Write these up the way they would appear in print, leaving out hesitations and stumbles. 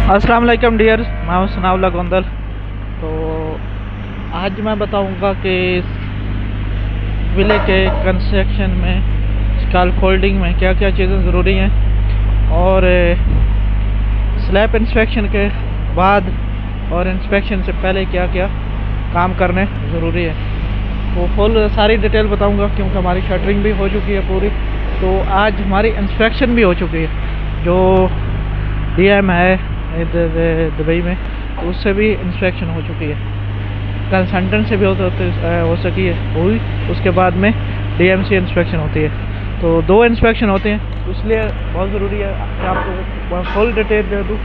अस्सलाम वालेकुम डियर, मैं हूं सनाउल्लाह गोंदल। तो आज मैं बताऊंगा कि विले के कंस्ट्रक्शन में स्काल फोल्डिंग में क्या क्या चीज़ें ज़रूरी हैं और स्लैब इंस्पेक्शन के बाद और इंस्पेक्शन से पहले क्या क्या काम करने ज़रूरी है। तो फुल सारी डिटेल बताऊंगा क्योंकि हमारी शटरिंग भी हो चुकी है पूरी। तो आज हमारी इंस्पेक्शन भी हो चुकी है, जो DM है दुबई में, तो उससे भी इंस्पेक्शन हो चुकी है। कंसल्टेंट से भी हो सकी है हुई, उसके बाद में DMC इंस्पेक्शन होती है। तो 2 इंस्पेक्शन होते हैं, तो इसलिए बहुत ज़रूरी है कि आपको फुल डिटेल दे दूँ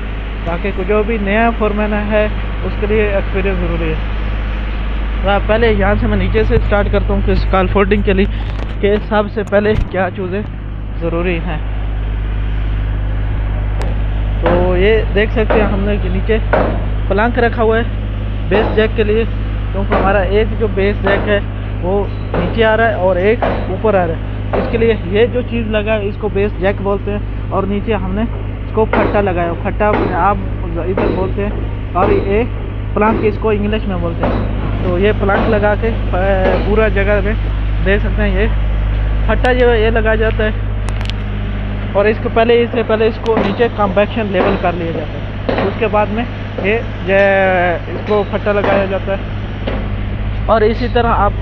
ताकि जो भी नया फोरमैन है उसके लिए एक्सपीरियंस ज़रूरी है। तो पहले यहाँ से मैं नीचे से स्टार्ट करता हूँ कि स्काल फोल्डिंग के लिए के सबसे पहले क्या चीज़ें ज़रूरी हैं। तो ये देख सकते हैं हमने कि नीचे प्लंक रखा हुआ है बेस जैक के लिए, क्योंकि हमारा एक जो बेस जैक है वो नीचे आ रहा है और एक ऊपर आ रहा है। इसके लिए ये जो चीज़ लगा है इसको बेस जैक बोलते हैं, और नीचे हमने इसको फट्टा लगाया। फट्टा आप इधर बोलते हैं और ये प्लंक इसको इंग्लिश में बोलते हैं। तो ये प्लंक लगा के पूरा जगह में देख सकते हैं, ये फट्टा जो ये लगाया जाता है और इससे पहले इसको नीचे कॉम्पैक्शन लेवल कर लिया जाता है। उसके बाद में ये इसको फट्टा लगाया जाता है। और इसी तरह आप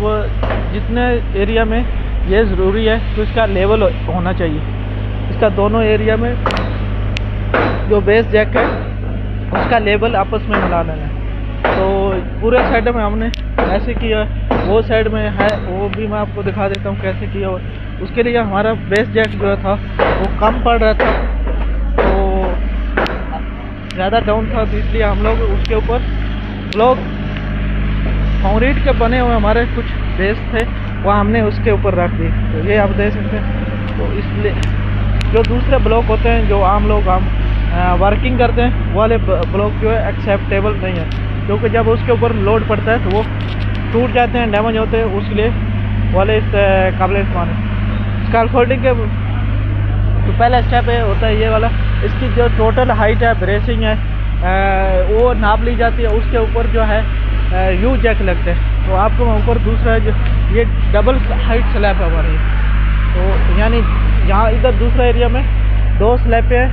जितने एरिया में ये ज़रूरी है तो इसका लेवल होना चाहिए। इसका दोनों एरिया में जो बेस जैक है उसका लेवल आपस में मिला लेना है। तो पूरे साइड में हमने ऐसे किया, वो साइड में है वो भी मैं आपको दिखा देता हूँ कैसे किया हुआ। उसके लिए हमारा बेस जैक जो था वो कम पड़ रहा था, तो ज़्यादा डाउन था, तो इसलिए हम लोग उसके ऊपर ब्लॉक कंक्रीट के बने हुए हमारे कुछ बेस थे वो हमने उसके ऊपर रख दिए। तो ये आप देख सकते हैं। तो इसलिए जो दूसरे ब्लॉक होते हैं जो आम लोग वर्किंग करते हैं वाले ब्लॉक जो है एक्सेप्टेबल नहीं है, क्योंकि जब उसके ऊपर लोड पड़ता है तो वो टूट जाते हैं, डैमेज होते हैं। उसके लिए वाले इस काबिल इस्तेमाल है स्काल फोल्डिंग के। तो पहला स्टेप होता है ये वाला, इसकी जो टोटल हाइट है ब्रेसिंग है वो नाप ली जाती है। उसके ऊपर जो है यू जैक लगते हैं। तो आपको ऊपर दूसरा है जो ये डबल हाइट स्लैब है हमारी। तो यानी यहाँ इधर दूसरा एरिया में 2 स्लैब है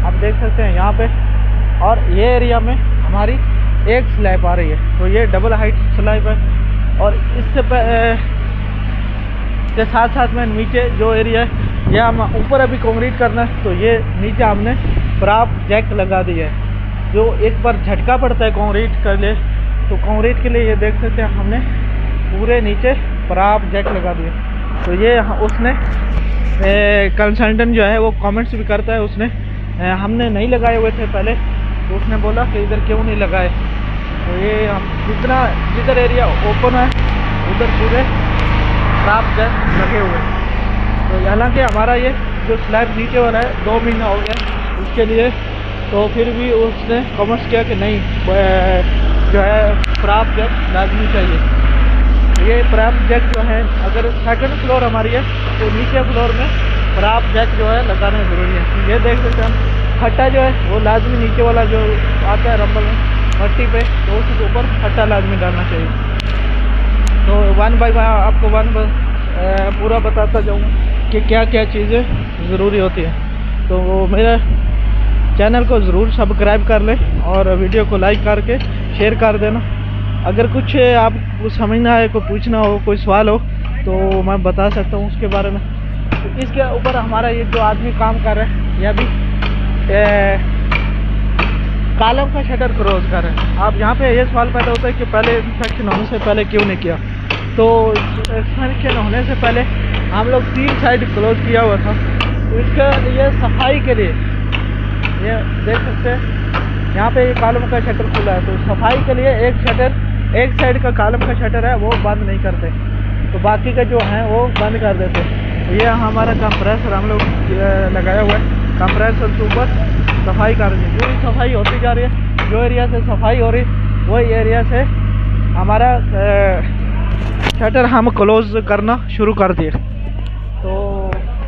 आप देख सकते हैं यहाँ पे, और ये एरिया में हमारी 1 स्लैब आ रही है। तो ये डबल हाइट स्लैब है। और इससे के साथ साथ में नीचे जो एरिया है ये हम ऊपर अभी कंक्रीट करना है, तो ये नीचे हमने प्राप जैक लगा दिया है। जो एक बार झटका पड़ता है कंक्रीट के लिए, तो कंक्रीट के लिए ये देख सकते हैं हमने पूरे नीचे प्राप जैक लगा दिया। तो ये उसने कंसल्टेंट जो है वो कमेंट्स भी करता है, उसने हमने नहीं लगाए हुए थे पहले, तो उसने बोला कि इधर क्यों नहीं लगाए। तो ये हम जिधर एरिया ओपन है उधर पूरे प्राप जैक लगे हुए। तो हालांकि हमारा ये जो स्लैब नीचे वाला है 2 महीना हो गया उसके लिए, तो फिर भी उसने कमेंट्स किया कि नहीं जो है प्राप जैक लाजमी चाहिए। ये प्राप जैक जो है अगर सेकंड फ्लोर हमारी है तो नीचे फ्लोर में प्राप जैक जो है लगाना ज़रूरी है। तो ये देख सकते हैं हम, फट्टा जो है वो लाजमी नीचे वाला जो आता है रंबल में मट्टी पे, तो उसके ऊपर फट्टा लाजमी डालना चाहिए। तो 1 बाय 1 आपको पूरा बताता जाऊँगा कि क्या क्या चीज़ें ज़रूरी होती हैं। तो वो मेरा चैनल को ज़रूर सब्सक्राइब कर लें और वीडियो को लाइक करके शेयर कर देना। अगर कुछ आपको समझना है, कोई पूछना हो, कोई सवाल हो तो मैं बता सकता हूँ उसके बारे में। तो इसके ऊपर हमारा ये जो आदमी काम कर रहा है यह भी कॉलम का शटर क्रॉस कर रहे हैं। आप यहाँ पे ये सवाल पैदा होता है कि पहले इंस्पेक्शन होने से पहले क्यों नहीं किया। तो इंस्पेक्शन होने से पहले हम लोग 3 साइड क्लोज किया हुआ था। तो इसके लिए सफाई के लिए ये देख सकते हैं यहाँ पे ये कॉलम का शटर खुला है, तो सफाई के लिए एक साइड का कॉलम का शटर है वो बंद नहीं करते, तो बाकी का जो है वो बंद कर देते हैं। तो ये हमारा कंप्रेसर हम लोग लगाया हुआ है, कंप्रेसर के ऊपर सफाई कर रही है। जो भी सफाई होती जा रही है, जो एरिया से सफाई हो रही वही एरिया से हमारा शटर हम क्लोज करना शुरू कर दिए। तो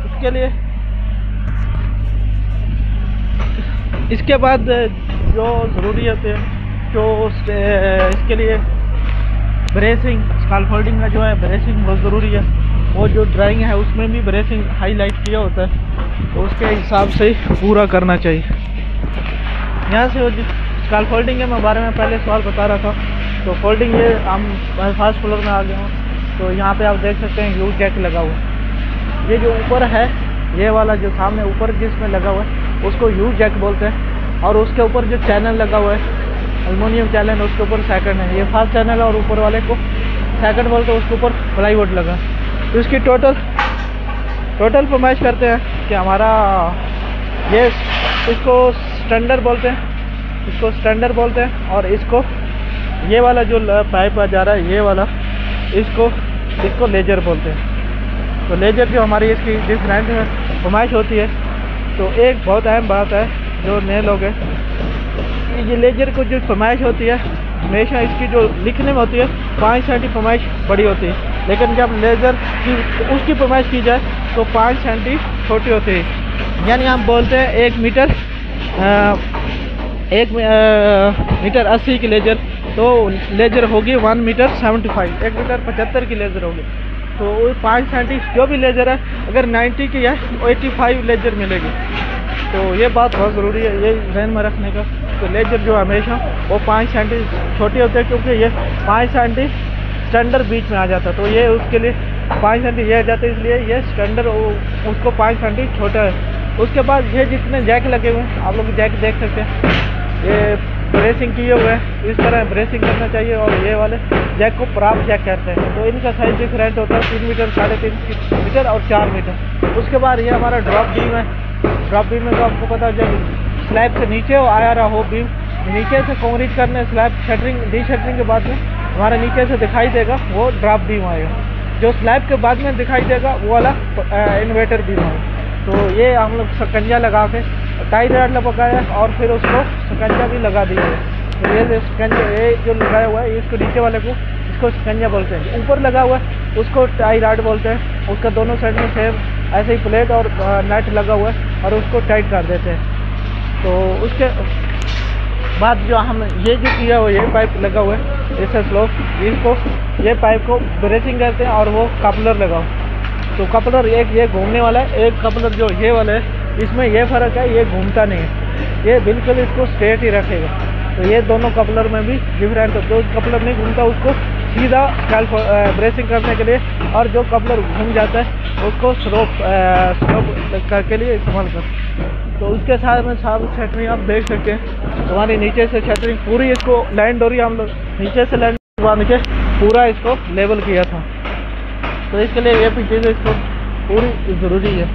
उसके लिए इसके बाद जो ज़रूरी होते हैं जो इसके लिए ब्रेसिंग, स्काफोल्डिंग का जो है ब्रेसिंग बहुत ज़रूरी है। वो जो ड्राइंग है उसमें भी ब्रेसिंग हाईलाइट किया होता है, तो उसके हिसाब से पूरा करना चाहिए। यहाँ से वो स्काफोल्डिंग के बारे में पहले सवाल बता रहा था, तो फोल्डिंग ये हम फर्स्ट फ्लोर में आ गए हैं। तो यहाँ पे आप देख सकते हैं यू जैक लगा हुआ। ये जो ऊपर है, ये वाला जो सामने ऊपर जिसमें लगा हुआ है उसको यू जैक बोलते हैं, और उसके ऊपर जो चैनल लगा हुआ है एल्युमिनियम चैनल, उसके ऊपर सेकंड है। ये फर्स्ट चैनल है और ऊपर वाले को सेकंड बोलते हैं, उसके ऊपर प्लाईवुड लगा। तो इसकी टोटल फरमाइश करते हैं कि हमारा ये इसको स्टैंडर्ड बोलते हैं, और इसको ये वाला जो पाइप आ जा रहा है ये वाला, इसको लेजर बोलते हैं। तो लेजर जो हमारी इसकी जिस ब्रांड में फरमाइश होती है, तो एक बहुत अहम बात है जो नए लोग हैं, ये लेजर को जो फरमाइश होती है हमेशा इसकी जो लिखने में होती है 5 सेंटी फरमाइश बड़ी होती है, लेकिन जब लेज़र की उसकी फरमाइश की जाए तो 5 सेंटी छोटी होती है। यानी हम बोलते हैं 1 मीटर 80 की लेज़र, तो लेज़र होगी 1 मीटर 75, 1 मीटर 75 की लेज़र होगी। तो 5 सेंटी जो भी लेज़र है, अगर 90 की है तो 85 लेज़र मिलेगी। तो ये बात बहुत ज़रूरी है ये ध्यान में रखने का। तो लेज़र जो हमेशा वो 5 सेंटी छोटी होती है, क्योंकि ये 5 सेंटी स्टैंडर्ड बीच में आ जाता है, तो ये उसके लिए 5 सेंटी ये आ जाता है, इसलिए ये स्टैंडर्ड उसको 5 सेंटी छोटा है। उसके बाद ये जितने जैक लगे हुए हैं, आप लोग जैक देख सकते हैं, ये ब्रेसिंग किए हुए हैं, इस तरह ब्रेसिंग करना चाहिए। और ये वाले जैक को प्राप्त जैक कहते हैं। तो इनका साइज डिफरेंट होता है, 3 मीटर, 3.5 मीटर और 4 मीटर। उसके बाद ये हमारा ड्रॉप बीम है। ड्रॉप बीम में तो आपको पता है, जब स्लैब से नीचे आया रहा हो बीम, नीचे से कंक्रीट करने स्लैब शटरिंग डी शटरिंग के बाद में हमारा नीचे से दिखाई देगा वो ड्रॉप बीम आएगा। जो स्लैब के बाद में दिखाई देगा वो वाला इन्वर्टर बीम आएगा। तो ये हम लोग सकंजा लगा के टाई रॉड लगाया और फिर उसको सकंजा भी लगा दिया है। तो ये सकंजा ये जो लगाया हुआ है, इसको नीचे वाले को इसको सकंजा बोलते हैं। ऊपर लगा हुआ है उसको टाई रॉड बोलते हैं। उसका दोनों साइड में सेम ऐसे ही प्लेट और नट लगा हुआ है और उसको टाइट कर देते हैं। तो उसके बाद जो हम ये जो किया हुआ ये पाइप लगा हुआ है ऐसा स्लोप, इसको ये पाइप को ब्रेसिंग करते हैं और वो कपलर लगाओ। तो कपलर एक ये घूमने वाला है, एक कपलर जो ये वाला है इसमें ये फ़र्क है, ये घूमता नहीं है, ये बिल्कुल इसको स्ट्रेट ही रखेगा। तो ये दोनों कपलर में भी डिफरेंट है। जो कपलर नहीं घूमता उसको सीधा ब्रेसिंग करने के लिए, और जो कपलर घूम जाता है उसको स्लोप के लिए इस्तेमाल कर। तो उसके साथ में साथ शटरिंग आप देख सकते हैं, हमारी नीचे से शटरिंग पूरी इसको लैंड डोरी हम लोग नीचे से लैंड बांध के पूरा इसको लेवल किया था। तो इसके लिए ये भी चीज़ इसको पूरी ज़रूरी है।